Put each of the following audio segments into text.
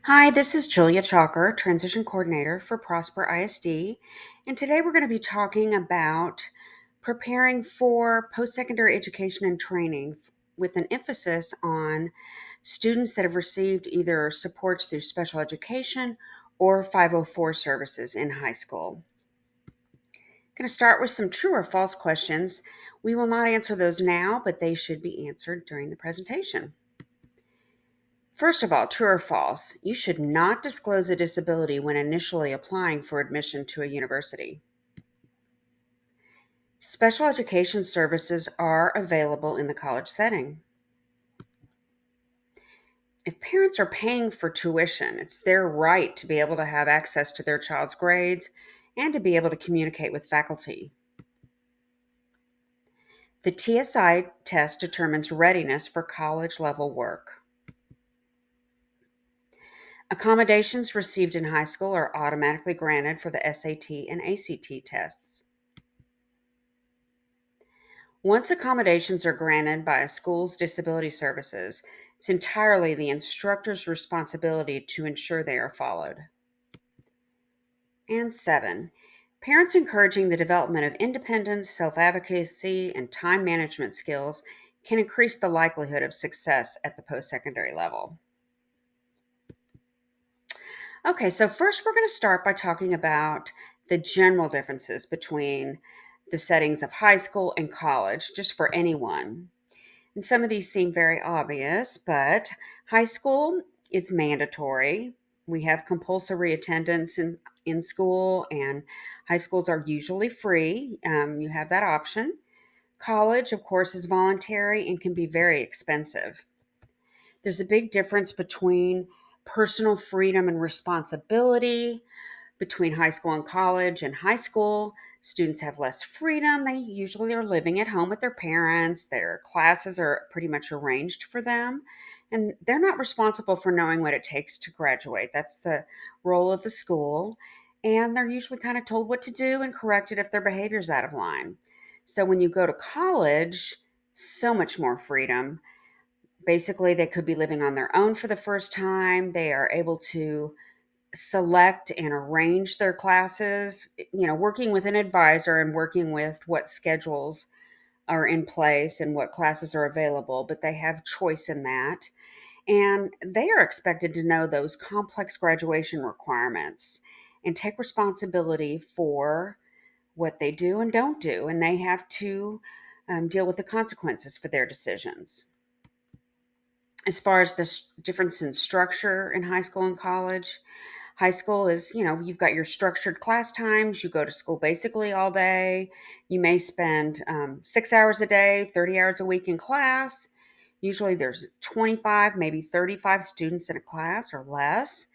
Hi, this is Julia Chalker, Transition Coordinator for Prosper ISD, and today we're going to be talking about preparing for post-secondary education and training with an emphasis on students that have received either supports through special education or 504 services in high school. I'm going to start with some true or false questions. We will not answer those now, but they should be answered during the presentation. First of all, true or false, you should not disclose a disability when initially applying for admission to a university. Special education services are available in the college setting. If parents are paying for tuition, it's their right to be able to have access to their child's grades and to be able to communicate with faculty. The TSI test determines readiness for college level work. Accommodations received in high school are automatically granted for the SAT and ACT tests. Once accommodations are granted by a school's disability services, it's entirely the instructor's responsibility to ensure they are followed. And 7, parents encouraging the development of independence, self advocacy, and time management skills can increase the likelihood of success at the post secondary level. Okay, so first we're going to start by talking about the general differences between the settings of high school and college, just for anyone. And some of these seem very obvious, but high school is mandatory. We have compulsory attendance in school, and high schools are usually free. You have that option. College, of course, is voluntary and can be very expensive. There's a big difference between personal freedom and responsibility between high school and college. In high school, students have less freedom. They usually are living at home with their parents. Their classes are pretty much arranged for them. And they're not responsible for knowing what it takes to graduate. That's the role of the school. And they're usually kind of told what to do and corrected if their behavior's out of line. So when you go to college, so much more freedom. Basically, they could be living on their own for the first time. They are able to select and arrange their classes, working with an advisor and working with what schedules are in place and what classes are available, but they have choice in that. And they are expected to know those complex graduation requirements and take responsibility for what they do and don't do. And they have to deal with the consequences for their decisions. As far as the difference in structure in high school and college, high school is, you've got your structured class times. You go to school basically all day. You may spend 6 hours a day, 30 hours a week in class. Usually there's 25, maybe 35 students in a class or less.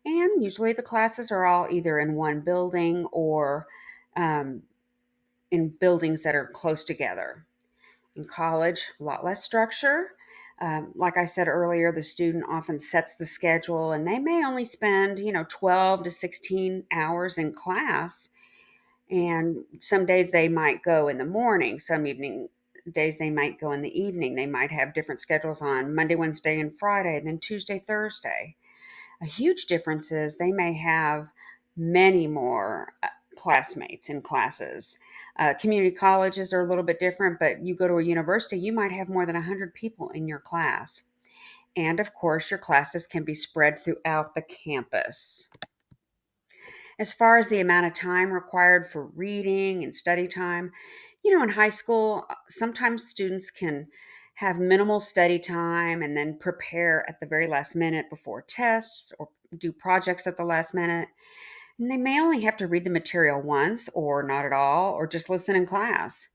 And usually the classes are all either in one building or um, in buildings that are close together. In college, a lot less structure. Like I said earlier, the student often sets the schedule and they may only spend, 12 to 16 hours in class. And some days they might go in the morning, some evening days they might go in the evening. They might have different schedules on Monday, Wednesday, and Friday, then Tuesday, Thursday. A huge difference is they may have many more classmates in classes. Community colleges are a little bit different, but you go to a university, you might have more than 100 people in your class. And of course, your classes can be spread throughout the campus. As far as the amount of time required for reading and study time, in high school, sometimes students can have minimal study time and then prepare at the very last minute before tests or do projects at the last minute. And they may only have to read the material once or not at all, or just listen in class.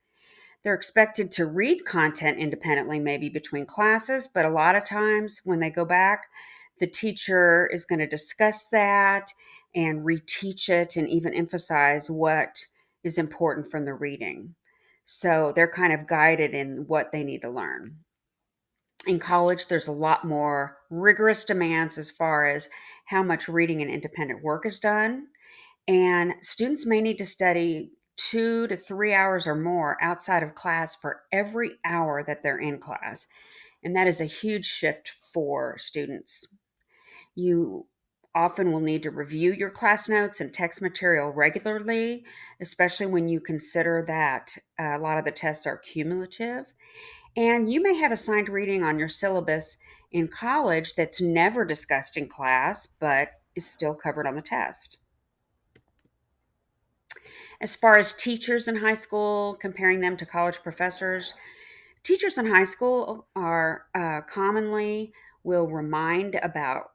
They're expected to read content independently, maybe between classes, but a lot of times when they go back, the teacher is going to discuss that and reteach it and even emphasize what is important from the reading. So they're kind of guided in what they need to learn. In college, there's a lot more rigorous demands as far as how much reading and independent work is done. And students may need to study 2 to 3 hours or more outside of class for every hour that they're in class. And that is a huge shift for students. You often will need to review your class notes and text material regularly, especially when you consider that a lot of the tests are cumulative. And you may have assigned reading on your syllabus in college that's never discussed in class, but is still covered on the test. As far as teachers in high school, comparing them to college professors, teachers in high school are commonly will remind about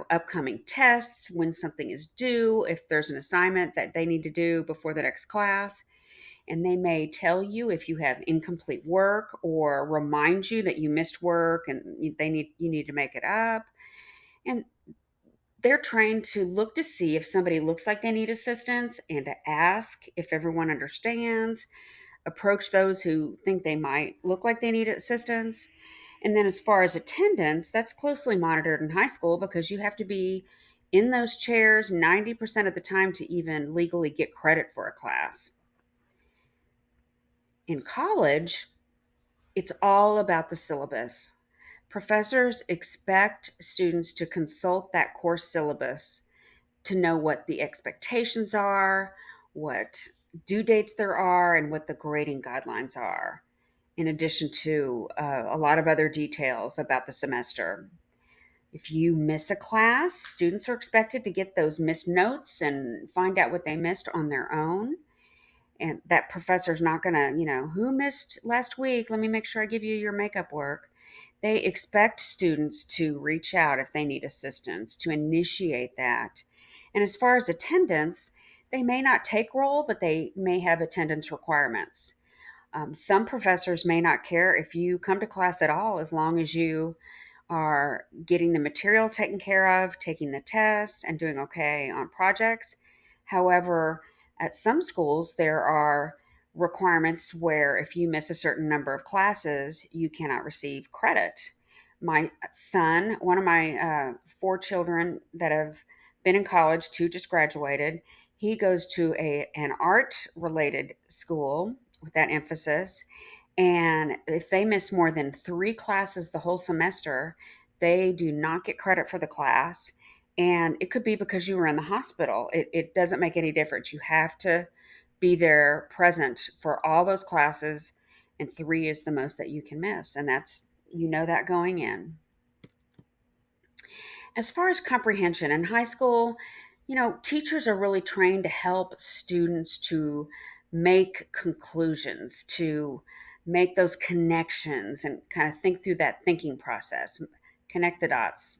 upcoming tests, when something is due, if there's an assignment that they need to do before the next class, and they may tell you if you have incomplete work or remind you that you missed work and you need to make it up. And they're trained to look to see if somebody looks like they need assistance and to ask if everyone understands, approach those who think they might look like they need assistance. And then, as far as attendance, that's closely monitored in high school because you have to be in those chairs 90% of the time to even legally get credit for a class. In college, it's all about the syllabus. Professors expect students to consult that course syllabus to know what the expectations are, what due dates there are, and what the grading guidelines are, in addition to a lot of other details about the semester. If you miss a class, students are expected to get those missed notes and find out what they missed on their own. And that professor's not going to, who missed last week? Let me make sure I give you your makeup work. They expect students to reach out if they need assistance, to initiate that. And as far as attendance, they may not take roll, but they may have attendance requirements. Some professors may not care if you come to class at all, as long as you are getting the material taken care of, taking the tests, and doing okay on projects. However, at some schools, there are requirements where if you miss a certain number of classes, you cannot receive credit. My son, one of my four children that have been in college, two just graduated, he goes to an art related school with that emphasis. And if they miss more than three classes the whole semester, they do not get credit for the class. And it could be because you were in the hospital. It doesn't make any difference. You have to be there present for all those classes, and three is the most that you can miss. And that's, that going in. As far as comprehension in high school, teachers are really trained to help students to make conclusions, to make those connections and kind of think through that thinking process, connect the dots.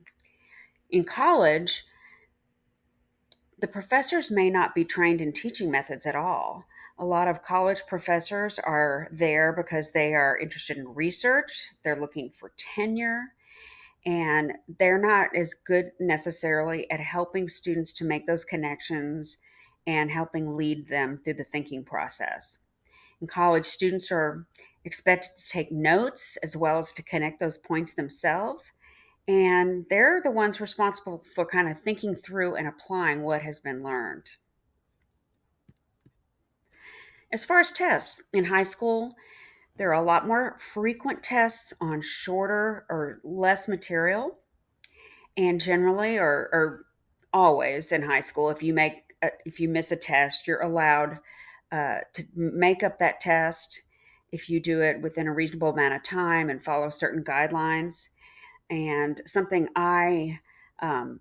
In college, the professors may not be trained in teaching methods at all. A lot of college professors are there because they are interested in research, they're looking for tenure, and they're not as good necessarily at helping students to make those connections and helping lead them through the thinking process. In college, students are expected to take notes as well as to connect those points themselves. And they're the ones responsible for kind of thinking through and applying what has been learned. As far as tests, in high school, there are a lot more frequent tests on shorter or less material. And generally, or always in high school, if you miss a test, you're allowed to make up that test if you do it within a reasonable amount of time and follow certain guidelines. And something I am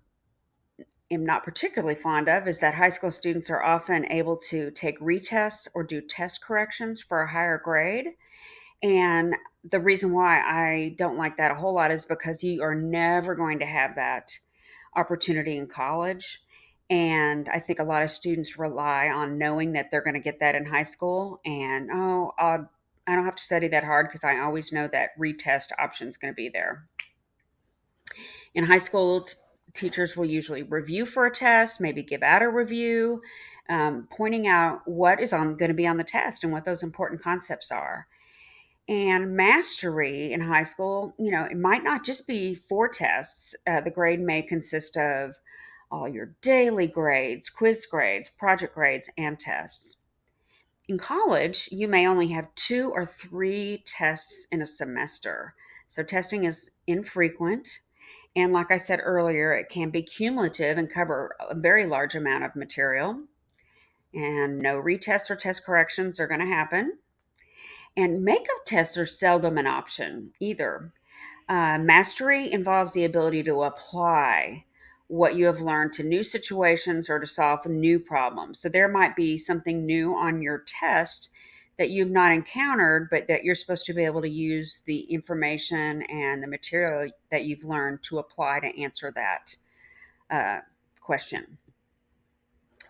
not particularly fond of is that high school students are often able to take retests or do test corrections for a higher grade. And the reason why I don't like that a whole lot is because you are never going to have that opportunity in college. And I think a lot of students rely on knowing that they're going to get that in high school. And, I don't have to study that hard because I always know that retest option is going to be there. In high school, teachers will usually review for a test, maybe give out a review, pointing out what is going to be on the test and what those important concepts are. And mastery in high school, it might not just be four tests. The grade may consist of all your daily grades, quiz grades, project grades, and tests. In college, you may only have two or three tests in a semester. So testing is infrequent. And like I said earlier, it can be cumulative and cover a very large amount of material. And no retests or test corrections are going to happen. And makeup tests are seldom an option either. Mastery involves the ability to apply what you have learned to new situations or to solve new problems. So there might be something new on your test that you've not encountered, but that you're supposed to be able to use the information and the material that you've learned to apply to answer that uh, question.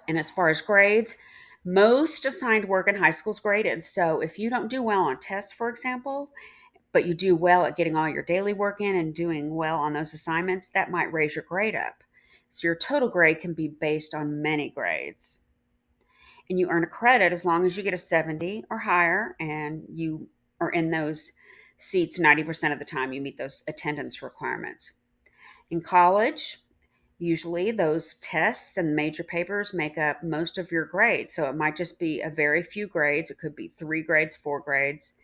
And as far as grades, most assigned work in high school is graded. So if you don't do well on tests, for example, but you do well at getting all your daily work in and doing well on those assignments, that might raise your grade up. So your total grade can be based on many grades. And you earn a credit as long as you get a 70 or higher and you are in those seats 90% of the time you meet those attendance requirements. In college, usually those tests and major papers make up most of your grades. So it might just be a very few grades. It could be 3 grades, 4 grades,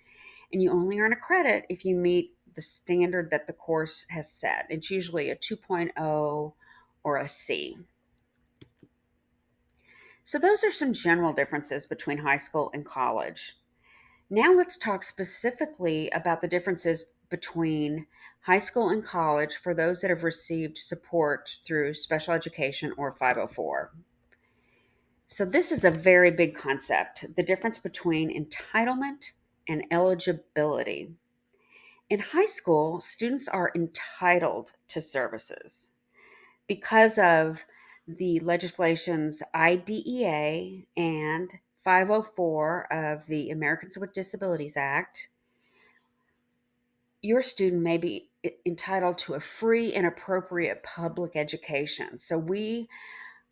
and you only earn a credit if you meet the standard that the course has set. It's usually a 2.0 or a C. So, those are some general differences between high school and college. Now, let's talk specifically about the differences between high school and college for those that have received support through special education or 504. So, this is a very big concept, the difference between entitlement and eligibility. In high school, students are entitled to services because of the legislation's IDEA and 504 of the Americans with Disabilities Act. Your student may be entitled to a free and appropriate public education. So we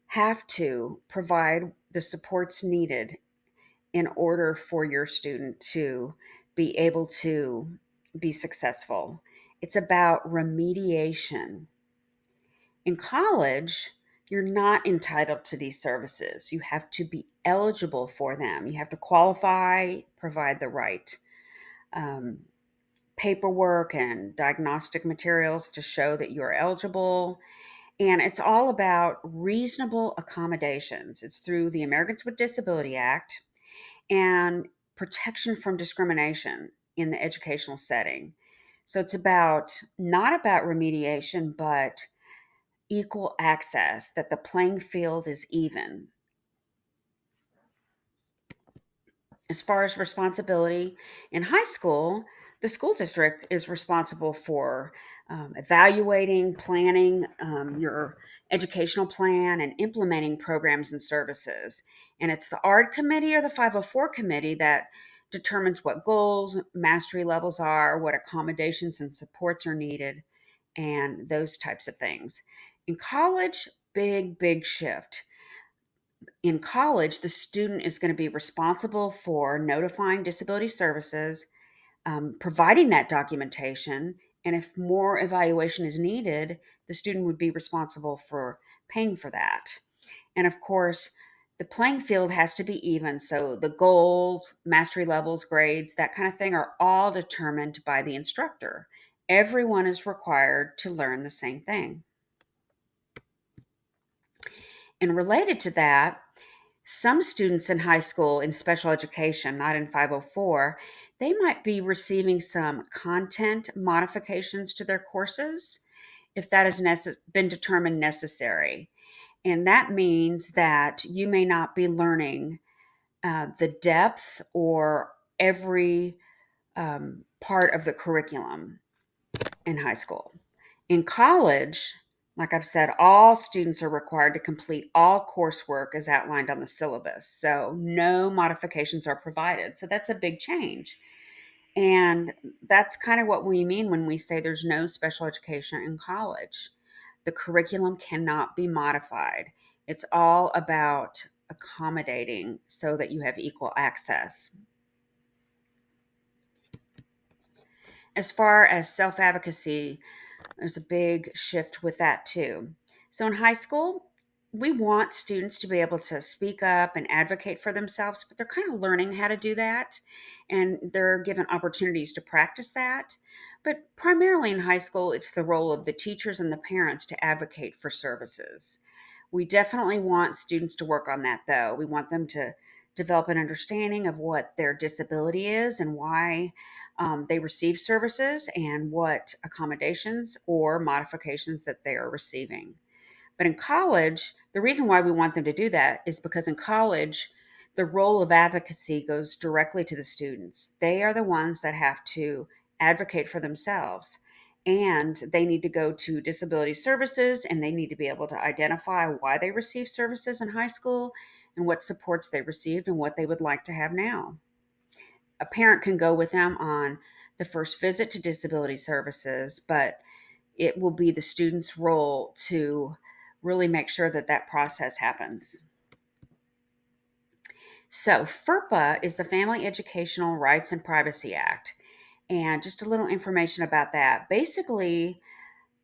have to provide the supports needed in order for your student to be able to be successful. It's about remediation. In college, you're not entitled to these services. You have to be eligible for them. You have to qualify, provide the right um, paperwork and diagnostic materials to show that you're eligible. And it's all about reasonable accommodations. It's through the Americans with Disability Act and protection from discrimination in the educational setting. So it's about not about remediation, but equal access, that the playing field is even. As far as responsibility, in high school, the school district is responsible for evaluating, planning your educational plan, and implementing programs and services. And it's the ARD committee or the 504 committee that determines what goals, mastery levels are, what accommodations and supports are needed, and those types of things. In college, big shift. In college, the student is going to be responsible for notifying disability services, providing that documentation, and if more evaluation is needed, the student would be responsible for paying for that. And of course, the playing field has to be even. So the goals, mastery levels, grades, that kind of thing are all determined by the instructor. Everyone is required to learn the same thing. And related to that, some students in high school in special education, not in 504, they might be receiving some content modifications to their courses if that has been determined necessary. And that means that you may not be learning the depth or every part of the curriculum in high school. In college, like I've said, all students are required to complete all coursework as outlined on the syllabus. So no modifications are provided. So that's a big change. And that's kind of what we mean when we say there's no special education in college. The curriculum cannot be modified. It's all about accommodating so that you have equal access. As far as self advocacy, there's a big shift with that too. So in high school, we want students to be able to speak up and advocate for themselves, but they're kind of learning how to do that, and they're given opportunities to practice that. But primarily in high school, it's the role of the teachers and the parents to advocate for services. We definitely want students to work on that, though. We want them to develop an understanding of what their disability is and why they receive services and what accommodations or modifications that they are receiving. But in college, the reason why we want them to do that is because in college, the role of advocacy goes directly to the students. They are the ones that have to advocate for themselves. And they need to go to disability services and they need to be able to identify why they received services in high school and what supports they received and what they would like to have now. A parent can go with them on the first visit to disability services, but it will be the student's role to really make sure that that process happens. So, FERPA is the Family Educational Rights and Privacy Act. And just a little information about that. Basically,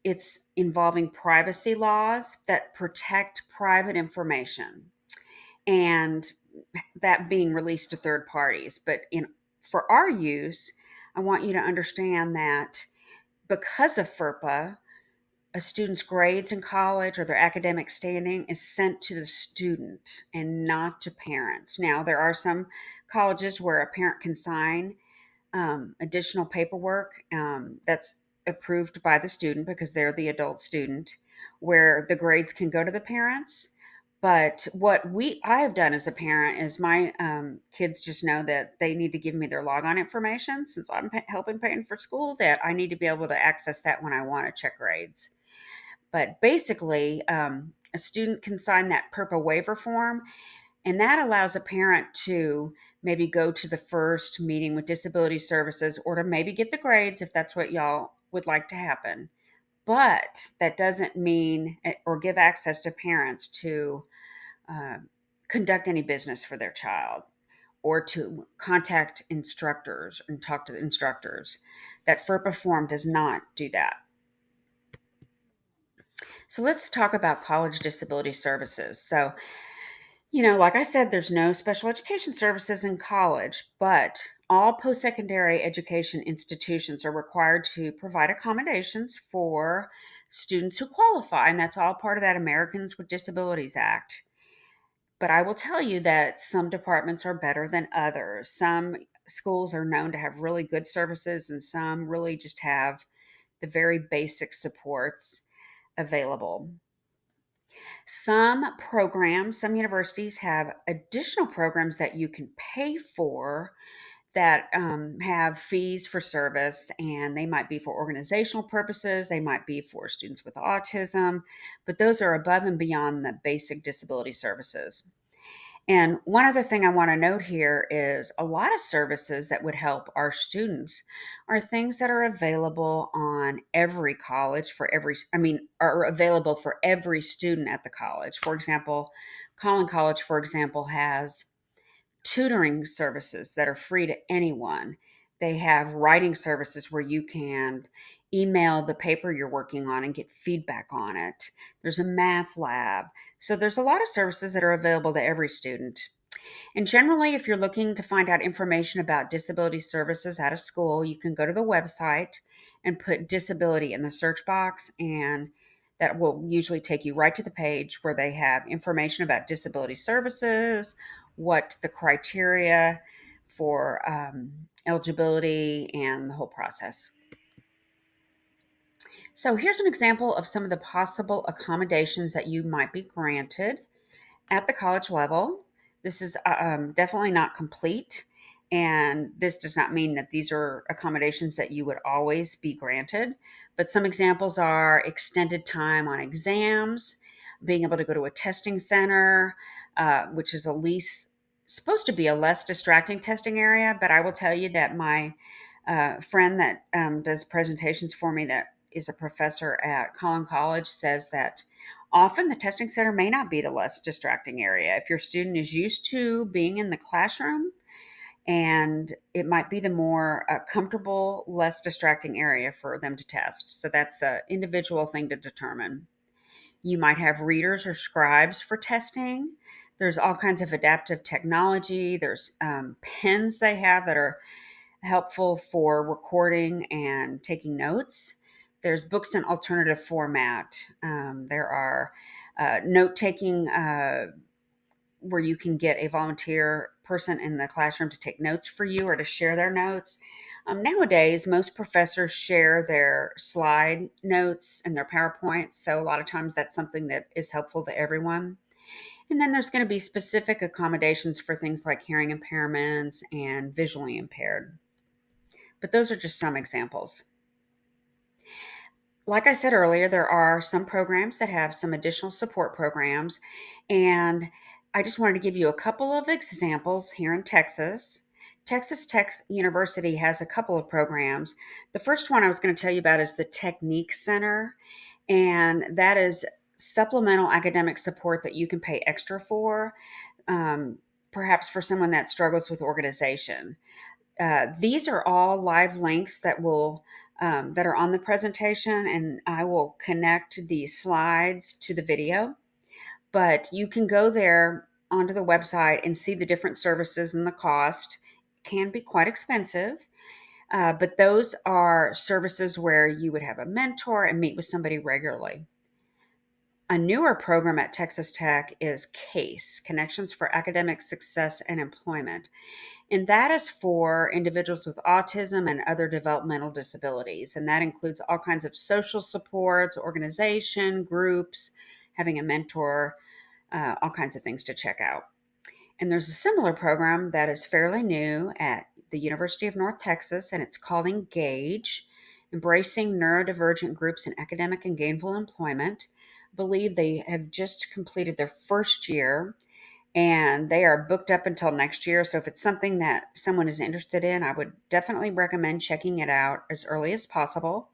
it's involving privacy laws that protect private information and that being released to third parties. But for our use, I want you to understand that because of FERPA, a student's grades in college or their academic standing is sent to the student and not to parents. Now, there are some colleges where a parent can sign additional paperwork that's approved by the student because they're the adult student, where the grades can go to the parents. But what I have done as a parent is my kids just know that they need to give me their logon information since I'm helping paying for school. That I need to be able to access that when I want to check grades. But basically, a student can sign that PERPA waiver form, and that allows a parent to maybe go to the first meeting with disability services or to maybe get the grades if that's what y'all would like to happen. But that doesn't mean or give access to parents to uh, conduct any business for their child or to contact instructors and talk to the instructors. That FERPA form does not do that. So let's talk about college disability services. So, like I said, there's no special education services in college, but all post secondary education institutions are required to provide accommodations for students who qualify. And that's all part of that Americans with Disabilities Act. But I will tell you that some departments are better than others. Some schools are known to have really good services, and some really just have the very basic supports available. Some universities have additional programs that you can pay for that have fees for service, and they might be for organizational purposes, they might be for students with autism, but those are above and beyond the basic disability services. And one other thing I want to note here is a lot of services that would help our students are things that are available on every college are available for every student at the college. For example, Collin College, for example, has tutoring services that are free to anyone. They have writing services where you can email the paper you're working on and get feedback on it. There's a math lab. So there's a lot of services that are available to every student. And generally, if you're looking to find out information about disability services at a school, you can go to the website and put disability in the search box, and that will usually take you right to the page where they have information about disability services, what the criteria for eligibility, and the whole process. So, here's an example of some of the possible accommodations that you might be granted at the college level. This is definitely not complete, and this does not mean that these are accommodations that you would always be granted. But some examples are extended time on exams, being able to go to a testing center, which is at least supposed to be a less distracting testing area. But I will tell you that my friend that does presentations for me, that is a professor at Collin College, says that often the testing center may not be the less distracting area. If your student is used to being in the classroom, and it might be the more comfortable, less distracting area for them to test. So that's an individual thing to determine. You might have readers or scribes for testing. There's all kinds of adaptive technology. There's pens they have that are helpful for recording and taking notes. There's books in alternative format. There are note taking where you can get a volunteer person in the classroom to take notes for you or to share their notes. Nowadays, most professors share their slide notes and their PowerPoints. So, a lot of times that's something that is helpful to everyone. And then there's going to be specific accommodations for things like hearing impairments and visually impaired. But those are just some examples. Like I said earlier, there are some programs that have some additional support programs. And I just wanted to give you a couple of examples here in Texas. Texas Tech University has a couple of programs. The first one I was going to tell you about is the Technique Center, and that is supplemental academic support that you can pay extra for, um, perhaps for someone that struggles with organization. These are all live links that are on the presentation, and I will connect the slides to the video. But you can go there onto the website and see the different services and the cost. Can be quite expensive, but those are services where you would have a mentor and meet with somebody regularly. A newer program at Texas Tech is CASE, Connections for Academic Success and Employment. And that is for individuals with autism and other developmental disabilities. And that includes all kinds of social supports, organization, groups, having a mentor, all kinds of things to check out. And there's a similar program that is fairly new at the University of North Texas, and it's called Engage, Embracing Neurodivergent Groups in Academic and Gainful Employment. I believe they have just completed their first year and they are booked up until next year. So if it's something that someone is interested in, I would definitely recommend checking it out as early as possible.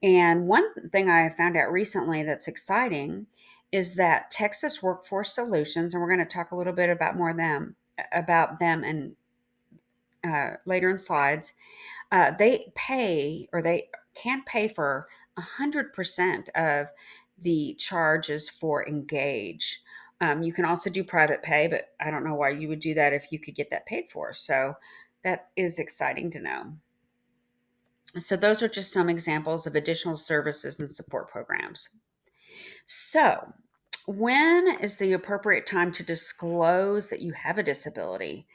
And one thing I found out recently that's exciting is that Texas Workforce Solutions, and we're going to talk a little bit about them and later in slides. They pay, or they can pay for 100% of the charges for Engage. You can also do private pay, but I don't know why you would do that if you could get that paid for. So that is exciting to know. So those are just some examples of additional services and support programs. So, when is the appropriate time to disclose that you have a disability?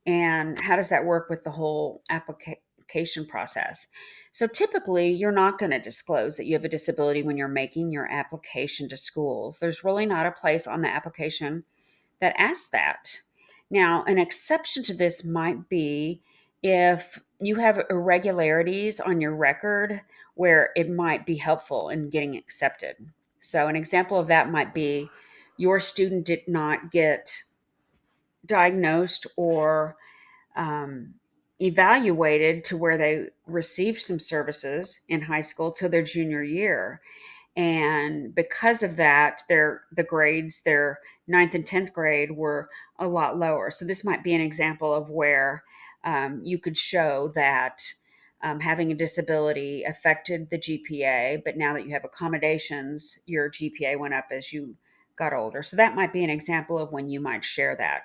And how does that work with the whole application process? So, typically, you're not going to disclose that you have a disability when you're making your application to schools. There's really not a place on the application that asks that. Now, an exception to this might be if you have irregularities on your record where it might be helpful in getting accepted. So, an example of that might be your student did not get diagnosed or um, evaluated to where they received some services in high school till their junior year. And because of that, the grades, their ninth and 10th grade, were a lot lower. So this might be an example of where you could show that having a disability affected the GPA, but now that you have accommodations, your GPA went up as you got older. So that might be an example of when you might share that.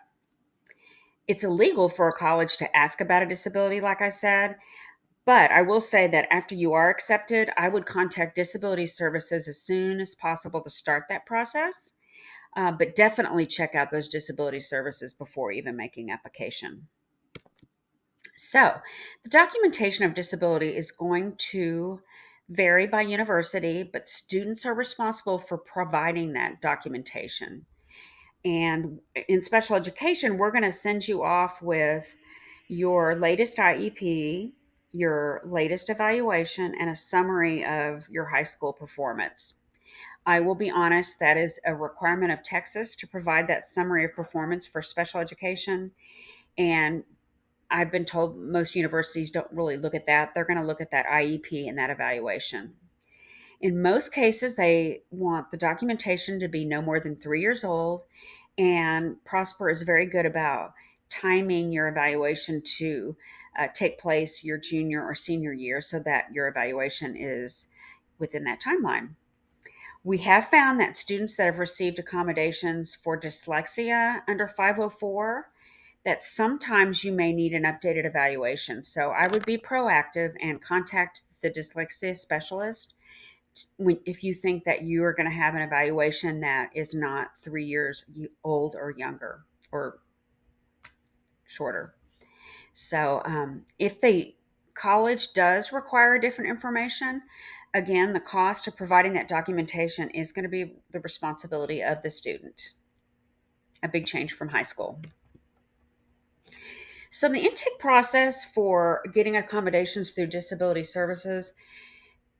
It's illegal for a college to ask about a disability, like I said, but I will say that after you are accepted, I would contact disability services as soon as possible to start that process. But definitely check out those disability services before even making application. So, the documentation of disability is going to vary by university, but students are responsible for providing that documentation. And in special education, we're going to send you off with your latest IEP, your latest evaluation, and a summary of your high school performance. I will be honest, that is a requirement of Texas to provide that summary of performance for special education. And I've been told most universities don't really look at that. They're going to look at that IEP and that evaluation. In most cases, they want the documentation to be no more than 3 years old, and Prosper is very good about timing your evaluation to take place your junior or senior year so that your evaluation is within that timeline. We have found that students that have received accommodations for dyslexia under 504, that sometimes you may need an updated evaluation. So I would be proactive and contact the dyslexia specialist if you think that you are going to have an evaluation that is not 3 years old or younger or shorter. So if the college does require different information, again, the cost of providing that documentation is going to be the responsibility of the student. A big change from high school. So the intake process for getting accommodations through disability services,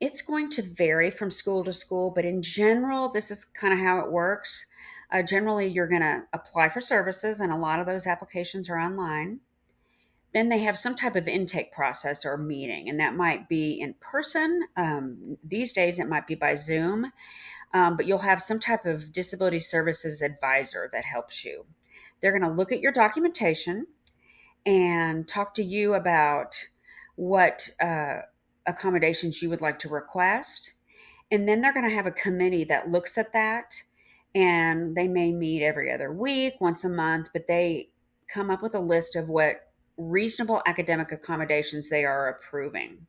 it's going to vary from school to school, but in general, this is kind of how it works. Generally, you're going to apply for services, and a lot of those applications are online. Then they have some type of intake process or meeting, and that might be in person. These days, it might be by Zoom, but you'll have some type of disability services advisor that helps you. They're going to look at your documentation and talk to you about what accommodations you would like to request. And then they're going to have a committee that looks at that. And they may meet every other week, once a month, but they come up with a list of what reasonable academic accommodations they are approving.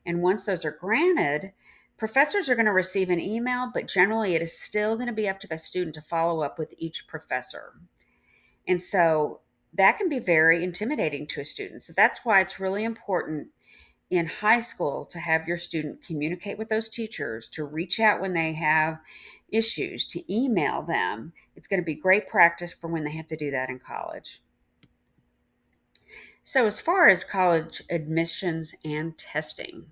And once those are granted, professors are going to receive an email, but generally it is still going to be up to the student to follow up with each professor. And so that can be very intimidating to a student. So that's why it's really important in high school to have your student communicate with those teachers, to reach out when they have issues, to email them. It's going to be great practice for when they have to do that in college. So, as far as college admissions and testing,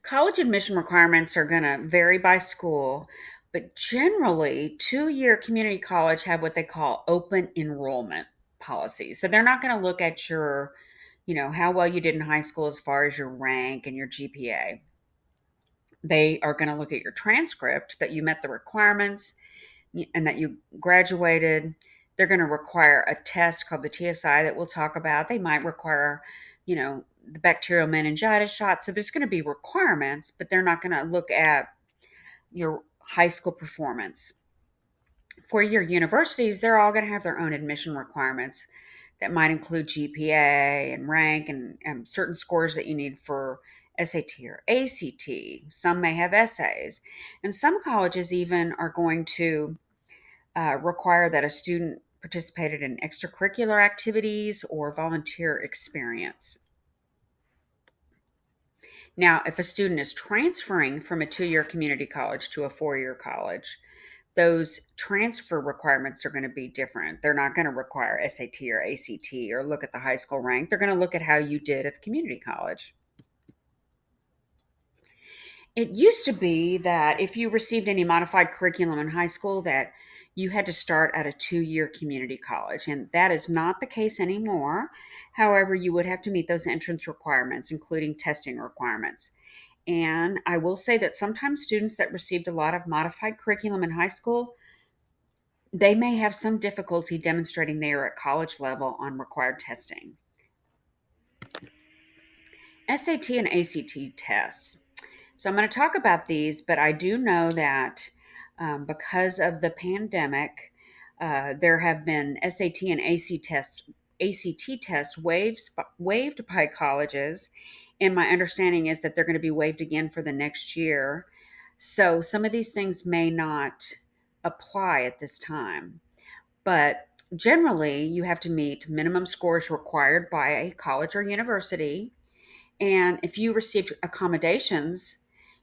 college admission requirements are going to vary by school, but generally, 2 year community college have what they call open enrollment policies. So, they're not going to look at your how well you did in high school as far as your rank and your GPA. They are going to look at your transcript that you met the requirements and that you graduated. They're going to require a test called the TSI that we'll talk about. They might require, the bacterial meningitis shot. So there's going to be requirements, but they're not going to look at your high school performance. For your universities, they're all going to have their own admission requirements that might include GPA and rank and certain scores that you need for SAT or ACT. Some may have essays. And some colleges even are going to require that a student participated in extracurricular activities or volunteer experience. Now, if a student is transferring from a 2 year community college to a 4 year college, those transfer requirements are going to be different. They're not going to require SAT or ACT or look at the high school rank. They're going to look at how you did at the community college. It used to be that if you received any modified curriculum in high school that you had to start at a 2 year community college, and that is not the case anymore. However, you would have to meet those entrance requirements, including testing requirements. And I will say that sometimes students that received a lot of modified curriculum in high school, they may have some difficulty demonstrating they are at college level on required testing. SAT and ACT tests. So I'm going to talk about these, but I do know that because of the pandemic, there have been SAT and ACT tests waived by colleges, and my understanding is that they're going to be waived again for the next year. So some of these things may not apply at this time, but generally you have to meet minimum scores required by a college or university. And if you received accommodations,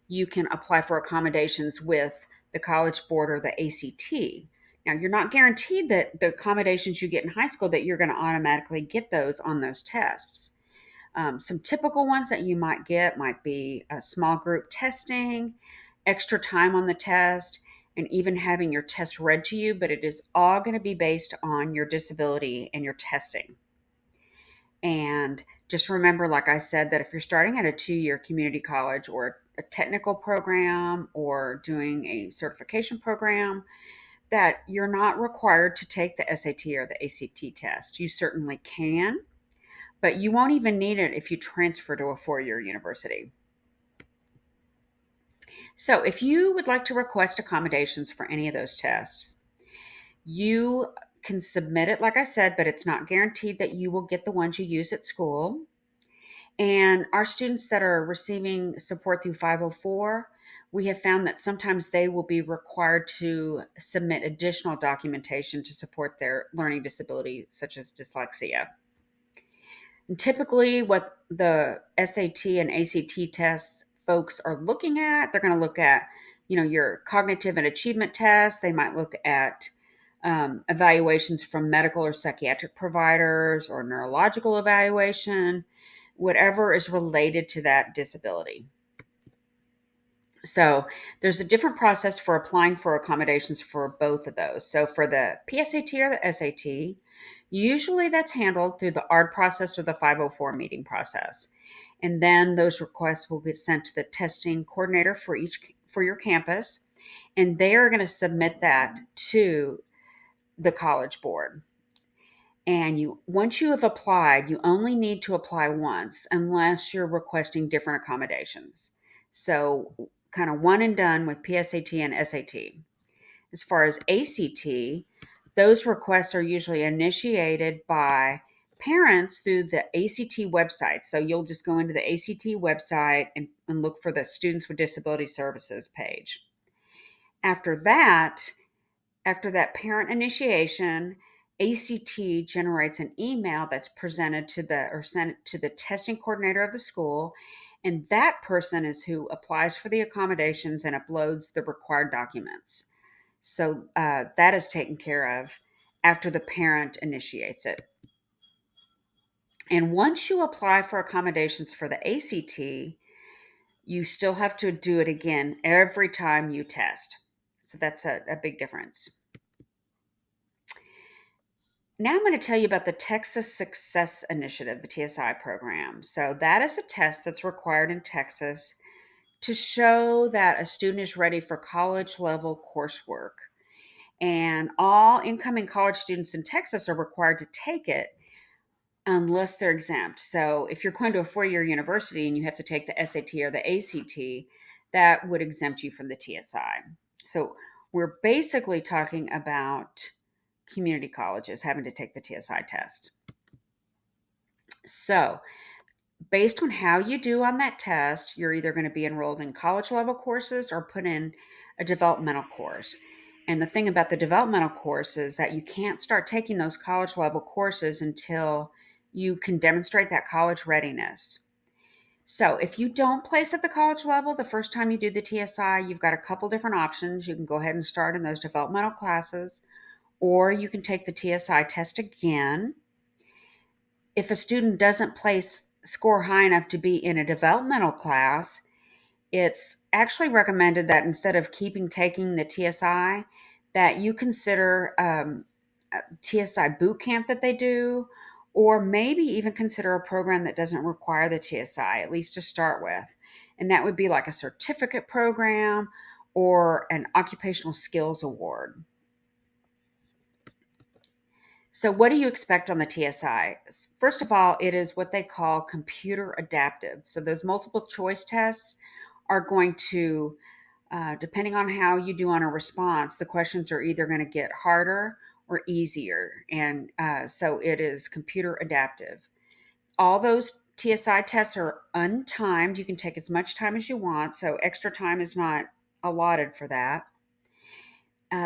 you can apply for accommodations with the College Board or the ACT. Now, you're not guaranteed that the accommodations you get in high school that you're going to automatically get those on those tests. Some typical ones that you might get might be a small group testing, extra time on the test, and even having your test read to you, but it is all going to be based on your disability and your testing. And just remember, like I said, that if you're starting at a 2 year community college or a technical program or doing a certification program, that you're not required to take the SAT or the ACT test. You certainly can, but you won't even need it if you transfer to a four-year university. So, if you would like to request accommodations for any of those tests, you can submit it, like I said, but it's not guaranteed that you will get the ones you use at school. And our students that are receiving support through 504, we have found that sometimes they will be required to submit additional documentation to support their learning disability, such as dyslexia. And typically, what the SAT and ACT tests folks are looking at, they're going to look at, your cognitive and achievement tests. They might look at evaluations from medical or psychiatric providers or neurological evaluation, whatever is related to that disability. So there's a different process for applying for accommodations for both of those. So for the PSAT or the SAT, usually that's handled through the ARD process or the 504 meeting process. And then those requests will get sent to the testing coordinator for your campus, and they are going to submit that to the college board. And once you have applied, you only need to apply once unless you're requesting different accommodations. So kind of one and done with PSAT and SAT. As far as ACT, those requests are usually initiated by parents through the ACT website. So you'll just go into the ACT website and look for the Students with Disability Services page. After that, after that parent initiation, ACT generates an email that's presented to the or sent to the testing coordinator of the school, and that person is who applies for the accommodations and uploads the required documents. So that is taken care of after the parent initiates it. And once you apply for accommodations for the ACT, you still have to do it again every time you test. So that's a big difference. Now I'm going to tell you about the Texas Success Initiative, the TSI program. So that is a test that's required in Texas to show that a student is ready for college level coursework. And all incoming college students in Texas are required to take it unless they're exempt. So if you're going to a four-year university and you have to take the SAT or the ACT, that would exempt you from the TSI. So we're basically talking about community colleges having to take the TSI test. So, based on how you do on that test, you're either going to be enrolled in college level courses or put in a developmental course. And the thing about the developmental course is that you can't start taking those college level courses until you can demonstrate that college readiness. So, if you don't place at the college level the first time you do the TSI, you've got a couple different options. You can go ahead and start in those developmental classes, or you can take the TSI test again. If a student doesn't score high enough to be in a developmental class, it's actually recommended that instead of taking the TSI, that you consider a TSI boot camp that they do, or maybe even consider a program that doesn't require the TSI, at least to start with. And that would be like a certificate program or an occupational skills award. So, what do you expect on the TSI? First of all, it is what they call computer adaptive. So, those multiple choice tests are going to, depending on how you do on a response, the questions are either going to get harder or easier. And so, it is computer adaptive. All those TSI tests are untimed. You can take as much time as you want. So, extra time is not allotted for that.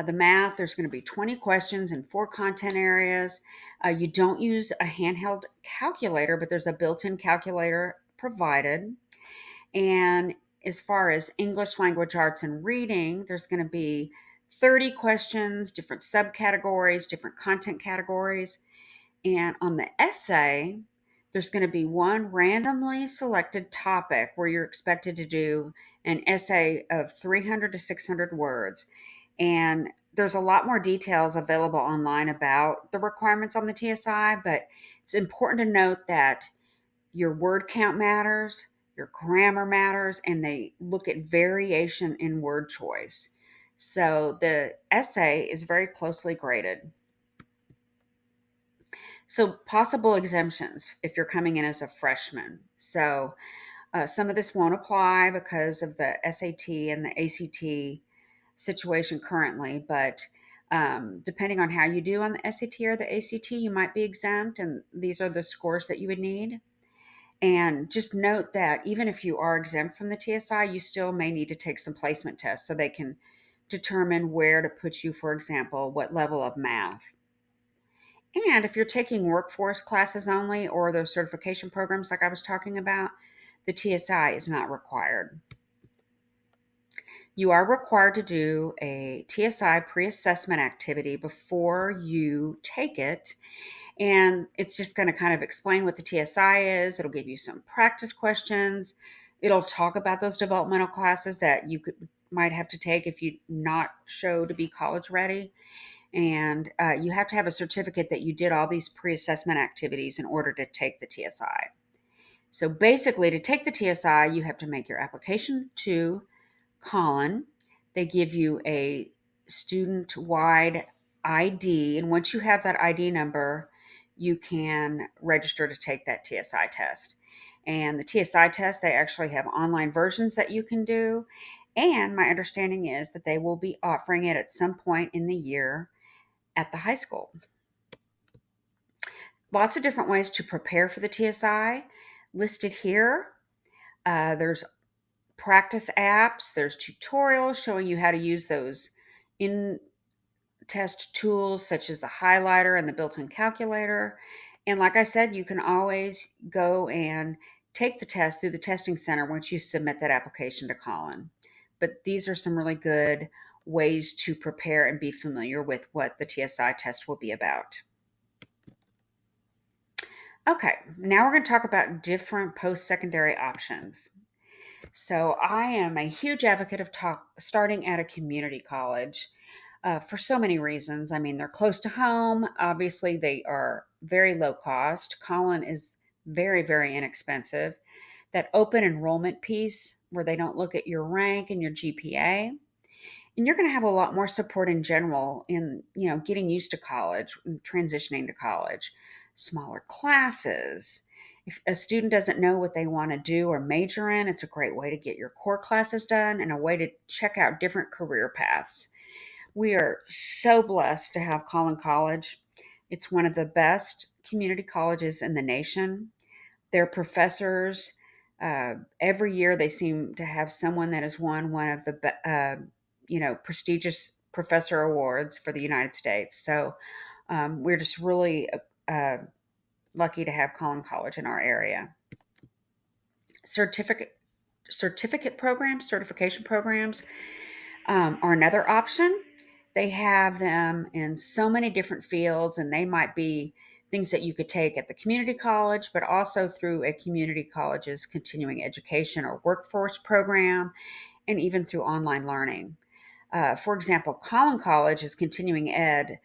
The math, there's going to be 20 questions in 4 content areas. You don't use a handheld calculator, but there's a built in calculator provided. And as far as English, language arts, and reading, there's going to be 30 questions, different subcategories, different content categories. And on the essay, there's going to be one randomly selected topic where you're expected to do an essay of 300 to 600 words. And there's a lot more details available online about the requirements on the TSI, but it's important to note that your word count matters, your grammar matters, and they look at variation in word choice. So the essay is very closely graded. So, possible exemptions if you're coming in as a freshman. So, some of this won't apply because of the SAT and the ACT situation currently, but depending on how you do on the SAT or the ACT, you might be exempt, and these are the scores that you would need. And just note that even if you are exempt from the TSI, you still may need to take some placement tests so they can determine where to put you, for example, what level of math. And if you're taking workforce classes only or those certification programs like I was talking about, the TSI is not required. You are required to do a TSI pre assessment activity before you take it. And it's just going to kind of explain what the TSI is. It'll give you some practice questions. It'll talk about those developmental classes that might have to take if you not show to be college ready. And you have to have a certificate that you did all these pre assessment activities in order to take the TSI. So basically, to take the TSI, you have to make your application to Colin. They give you a student wide ID. And once you have that ID number, you can register to take that TSI test. And the TSI test, they actually have online versions that you can do. And my understanding is that they will be offering it at some point in the year at the high school. Lots of different ways to prepare for the TSI listed here. There's practice apps, there's tutorials showing you how to use those in test tools such as the highlighter and the built in calculator. And like I said, you can always go and take the test through the testing center once you submit that application to Colin. But these are some really good ways to prepare and be familiar with what the TSI test will be about. Okay, now we're going to talk about different post secondary options. So, I am a huge advocate of starting at a community college for so many reasons. I mean, they're close to home. Obviously, they are very low cost. Colin is very, very inexpensive. That open enrollment piece where they don't look at your rank and your GPA, and you're going to have a lot more support in general in getting used to college and transitioning to college. Smaller classes. If a student doesn't know what they want to do or major in, it's a great way to get your core classes done and a way to check out different career paths. We are so blessed to have Collin College. It's one of the best community colleges in the nation. Their professors, every year they seem to have someone that has won one of the prestigious professor awards for the United States. So we're just really lucky to have Collin College in our area. Certification programs are another option. They have them in so many different fields, and they might be things that you could take at the community college, but also through a community college's continuing education or workforce program, and even through online learning. For example, Collin College's continuing ed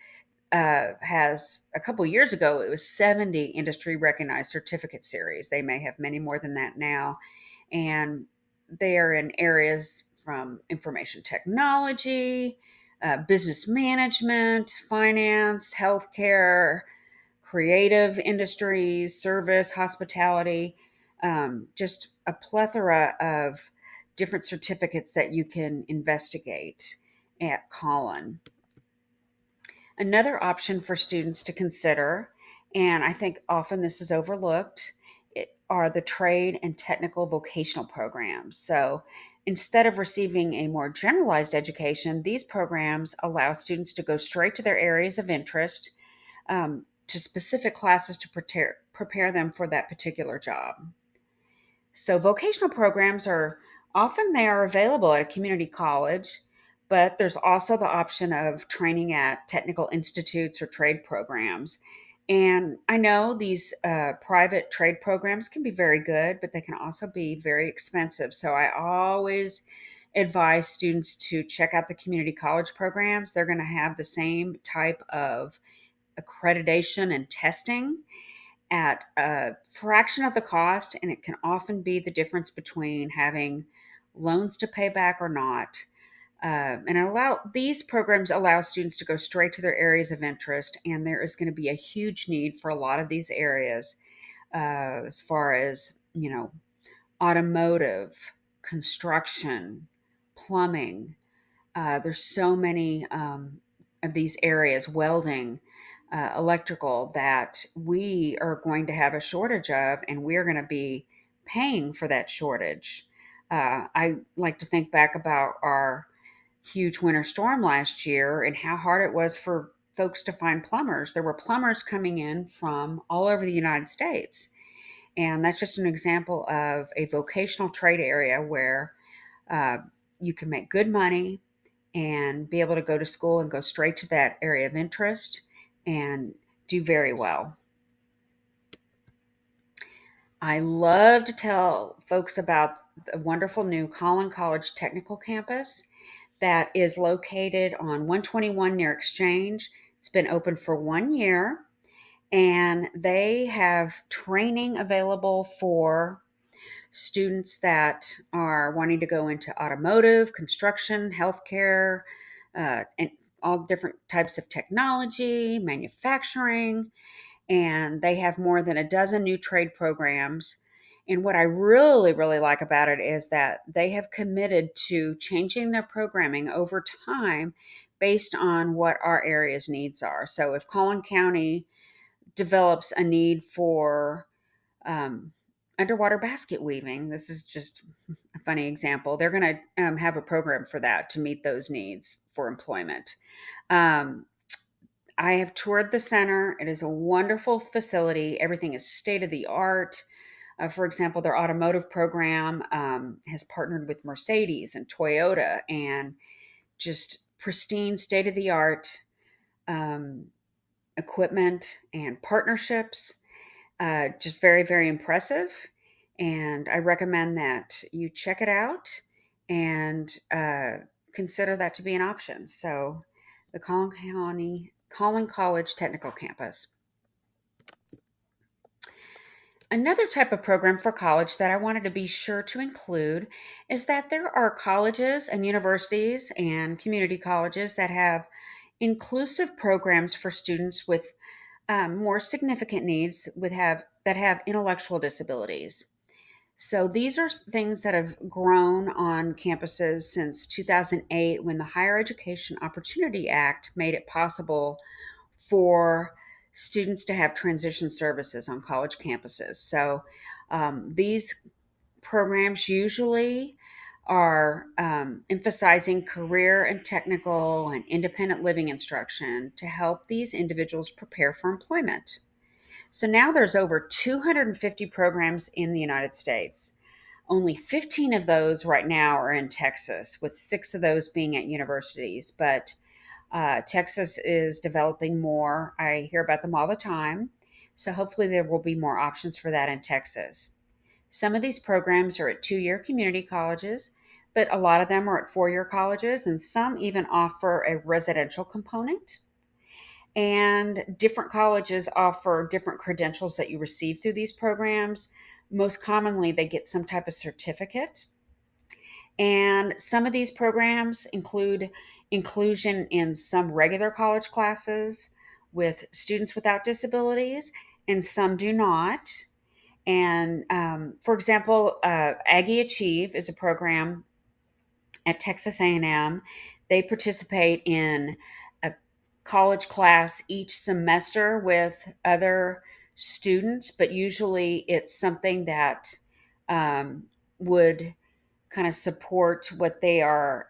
has a couple years ago, it was 70 industry recognized certificate series. They may have many more than that now. And they are in areas from information technology, business management, finance, healthcare, creative industries, service, hospitality, just a plethora of different certificates that you can investigate at Collin. Another option for students to consider, and I think often this is overlooked, are the trade and technical vocational programs. So instead of receiving a more generalized education, these programs allow students to go straight to their areas of interest, to specific classes to prepare them for that particular job. So vocational programs they are available at a community college, but there's also the option of training at technical institutes or trade programs. And I know these private trade programs can be very good, but they can also be very expensive. So I always advise students to check out the community college programs. They're going to have the same type of accreditation and testing at a fraction of the cost, and it can often be the difference between having loans to pay back or not. And these programs allow students to go straight to their areas of interest, and there is going to be a huge need for a lot of these areas, as far as automotive, construction, plumbing. There's so many of these areas, welding, electrical, that we are going to have a shortage of, and we're going to be paying for that shortage. I like to think back about our huge winter storm last year and how hard it was for folks to find plumbers. There were plumbers coming in from all over the United States. And that's just an example of a vocational trade area where uh, you can make good money and be able to go to school and go straight to that area of interest and do very well. I love to tell folks about the wonderful new Collin College Technical Campus that is located on 121 near Exchange. It's been open for 1 year, and they have training available for students that are wanting to go into automotive, construction, healthcare, and all different types of technology, manufacturing, and they have more than a dozen new trade programs. And what I really, really like about it is that they have committed to changing their programming over time based on what our area's needs are. So if Collin County develops a need for um, underwater basket weaving, this is just a funny example, they're going to have a program for that to meet those needs for employment. Um, I have toured the center. It is a wonderful facility. Everything is state of the art. For example, their automotive program has partnered with Mercedes and Toyota, and just pristine, state of the art um, equipment and partnerships. Just very, very impressive. And I recommend that you check it out and consider that to be an option. So, the Collin College Technical Campus. Another type of program for college that I wanted to be sure to include is that there are colleges and universities and community colleges that have inclusive programs for students with more significant needs that have intellectual disabilities. So these are things that have grown on campuses since 2008, when the Higher Education Opportunity Act made it possible for students to have transition services on college campuses. So these programs usually are emphasizing career and technical and independent living instruction to help these individuals prepare for employment. So now there's over 250 programs in the United States. Only 15 of those right now are in Texas, with 6 of those being at universities. But Texas is developing more. I hear about them all the time. So hopefully there will be more options for that in Texas. Some of these programs are at 2 year community colleges, but a lot of them are at 4 year colleges, and some even offer a residential component. And different colleges offer different credentials that you receive through these programs. Most commonly, they get some type of certificate. And some of these programs include inclusion in some regular college classes with students without disabilities, and some do not. And for example, Aggie Achieve is a program at Texas A&M. They participate in a college class each semester with other students, but usually it's something that um, would kind of support what they are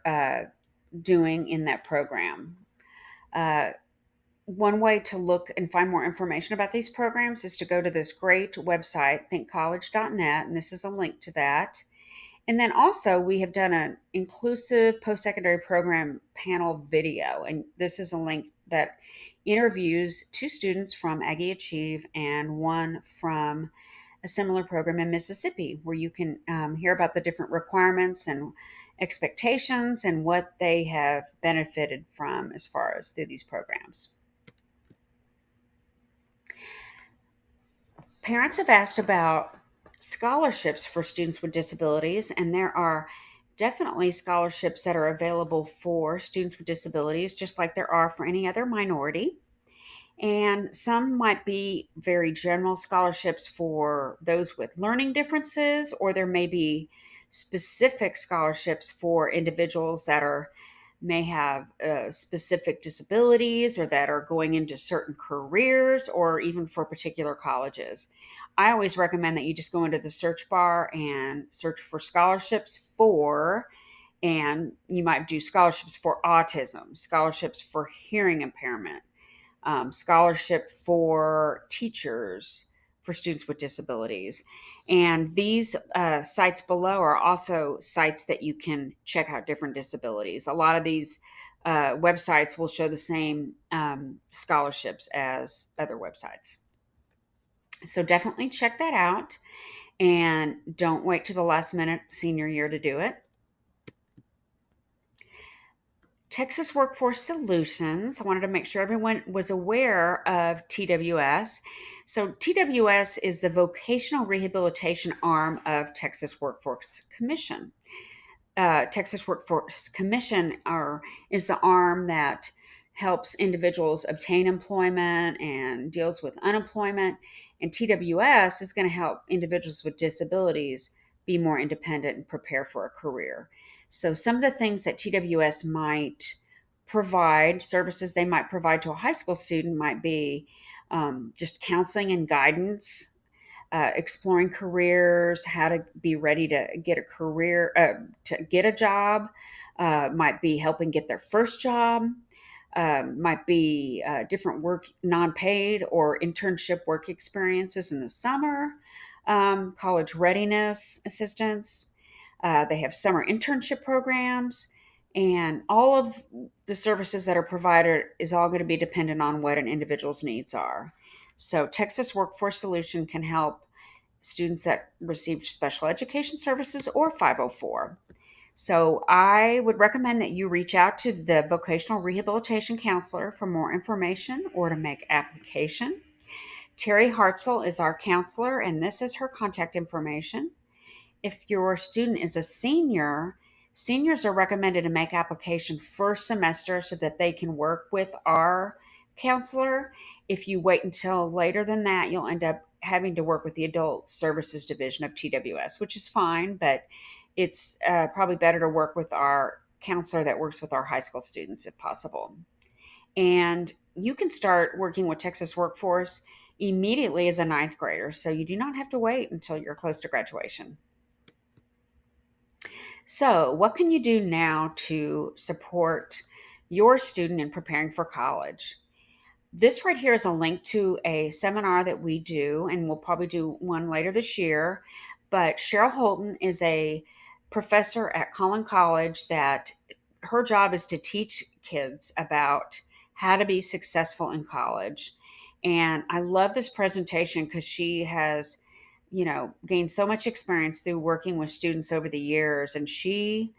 doing in that program. Uh, One way to look and find more information about these programs is to go to this great website, thinkcollege.net, and this is a link to that. And then also, we have done an inclusive post secondary program panel video. And this is a link that interviews 2 students from Aggie Achieve and one from a similar program in Mississippi, where you can hear about the different requirements and expectations and what they have benefited from as far as through these programs. Parents have asked about scholarships for students with disabilities, and there are definitely scholarships that are available for students with disabilities, just like there are for any other minority. And some might be very general scholarships for those with learning differences, or there may be specific scholarships for individuals that are may have specific disabilities or that are going into certain careers or even for particular colleges. I always recommend that you just go into the search bar and search for scholarships for, and you might do scholarships for autism, scholarships for hearing impairment, scholarship for teachers for students with disabilities. And these sites below are also sites that you can check out different disabilities. A lot of these websites will show the same scholarships as other websites. So definitely check that out and don't wait to the last minute senior year to do it. Texas Workforce Solutions. I wanted to make sure everyone was aware of TWS. So, TWS is the vocational rehabilitation arm of Texas Workforce Commission. Texas Workforce Commission is the arm that helps individuals obtain employment and deals with unemployment. And TWS is going to help individuals with disabilities be more independent and prepare for a career. So, some of the things that TWS might provide, services they might provide to a high school student, might be just counseling and guidance, exploring careers, how to be ready to get a career, to get a job, might be helping get their first job, might be different work, non paid or internship work experiences in the summer, college readiness assistance. They have summer internship programs, and all of the services that are provided is all going to be dependent on what an individual's needs are. So, Texas Workforce Solution can help students that receive special education services or 504. So I would recommend that you reach out to the vocational rehabilitation counselor for more information or to make application. Terry Hartzell is our counselor, and this is her contact information. If your student is a senior, seniors are recommended to make application first semester so that they can work with our counselor. If you wait until later than that, you'll end up having to work with the adult services division of TWS, which is fine, but it's probably better to work with our counselor that works with our high school students if possible. And you can start working with Texas Workforce immediately as a ninth grader, so you do not have to wait until you're close to graduation. So, what can you do now to support your student in preparing for college? This right here is a link to a seminar that we do, and we'll probably do one later this year. But Cheryl Holton is a professor at Collin College that her job is to teach kids about how to be successful in college. And I love this presentation because she has, gained so much experience through working with students over the years. And she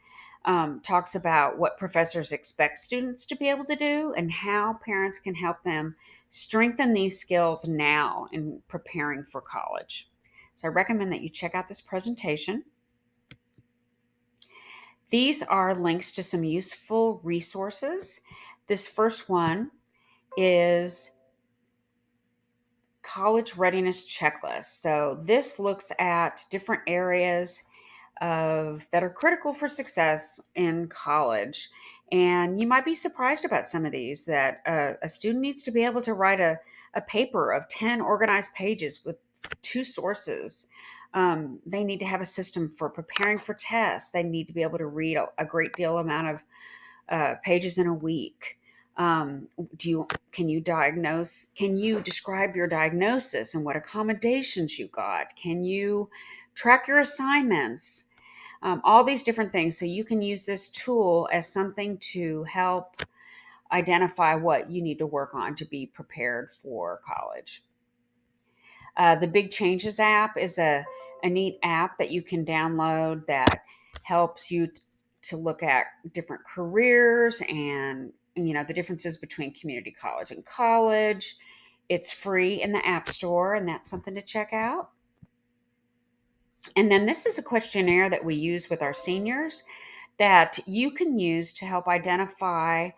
talks about what professors expect students to be able to do and how parents can help them strengthen these skills now in preparing for college. So I recommend that you check out this presentation. These are links to some useful resources. This first one is college readiness checklist. So this looks at different areas that are critical for success in college. And you might be surprised about some of these that a student needs to be able to write a paper of 10 organized pages with two sources. They need to have a system for preparing for tests. They need to be able to read a great deal amount of pages in a week. Do you can you diagnose? Can you describe your diagnosis and what accommodations you got? Can you track your assignments? All these different things. So you can use this tool as something to help identify what you need to work on to be prepared for college. The Big Changes app is a neat app that you can download that helps you to look at different careers and the differences between community college and college. It's free in the App Store, and that's something to check out. And then this is a questionnaire that we use with our seniors. that you can use to help identify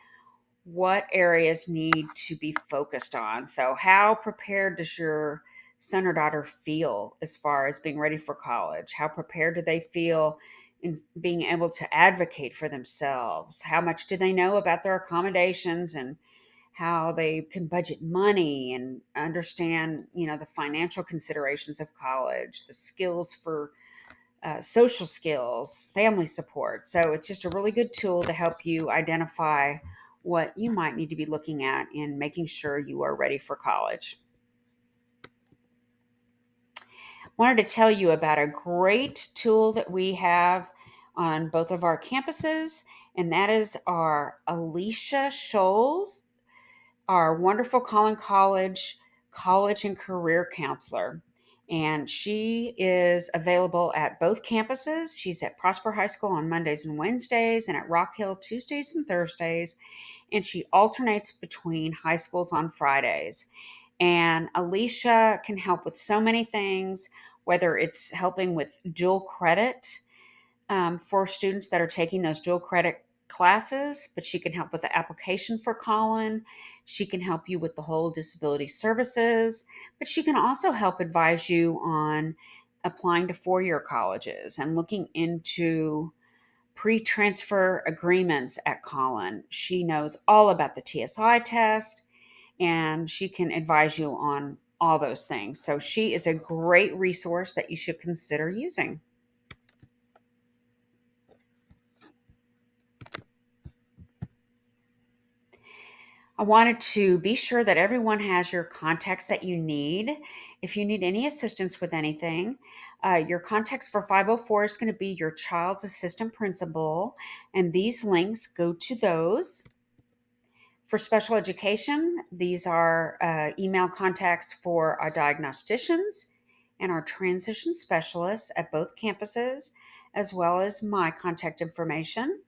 what areas need to be focused on. So, how prepared does your son or daughter feel as far as being ready for college? How prepared do they feel in being able to advocate for themselves? How much do they know about their accommodations and how they can budget money and understand, the financial considerations of college, the skills for social skills, family support. So it's just a really good tool to help you identify what you might need to be looking at in making sure you are ready for college. Wanted to tell you about a great tool that we have on both of our campuses, and that is our Alicia Scholes, our wonderful Collin college and career counselor. And she is available at both campuses. She's at Prosper High School on Mondays and Wednesdays, and at Rock Hill Tuesdays and Thursdays. And she alternates between high schools on Fridays. And Alicia can help with so many things, whether it's helping with dual credit for students that are taking those dual credit classes, but she can help with the application for Collin. She can help you with the whole disability services, but she can also help advise you on applying to four-year colleges and looking into pre-transfer agreements at Collin. She knows all about the TSI test and she can advise you on all those things. So she is a great resource that you should consider using. I wanted to be sure that everyone has your contacts that you need. If you need any assistance with anything, your contacts for 504 is going to be your child's assistant principal, and these links go to those. For special education, these are email contacts for our diagnosticians and our transition specialists at both campuses, as well as my contact information.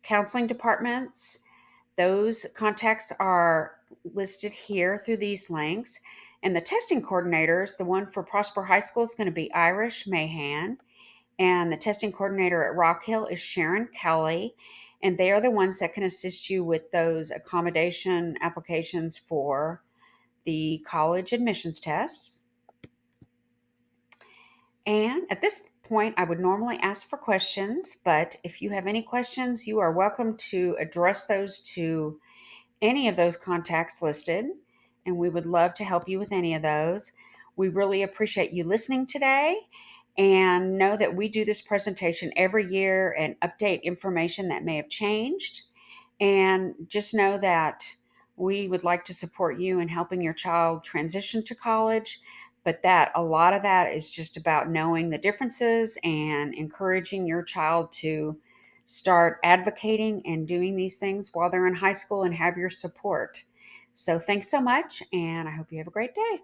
Counseling departments, those contacts are listed here through these links. And the testing coordinators, the one for Prosper High School is going to be Irish Mahan. And the testing coordinator at Rock Hill is Sharon Kelly. And they are the ones that can assist you with those accommodation applications for the college admissions tests. And at this point, I would normally ask for questions, but if you have any questions, you are welcome to address those to any of those contacts listed, and we would love to help you with any of those. We really appreciate you listening today, and know that we do this presentation every year and update information that may have changed. And just know that we would like to support you in helping your child transition to college, but that a lot of that is just about knowing the differences and encouraging your child to start advocating and doing these things while they're in high school and have your support. So thanks so much, and I hope you have a great day.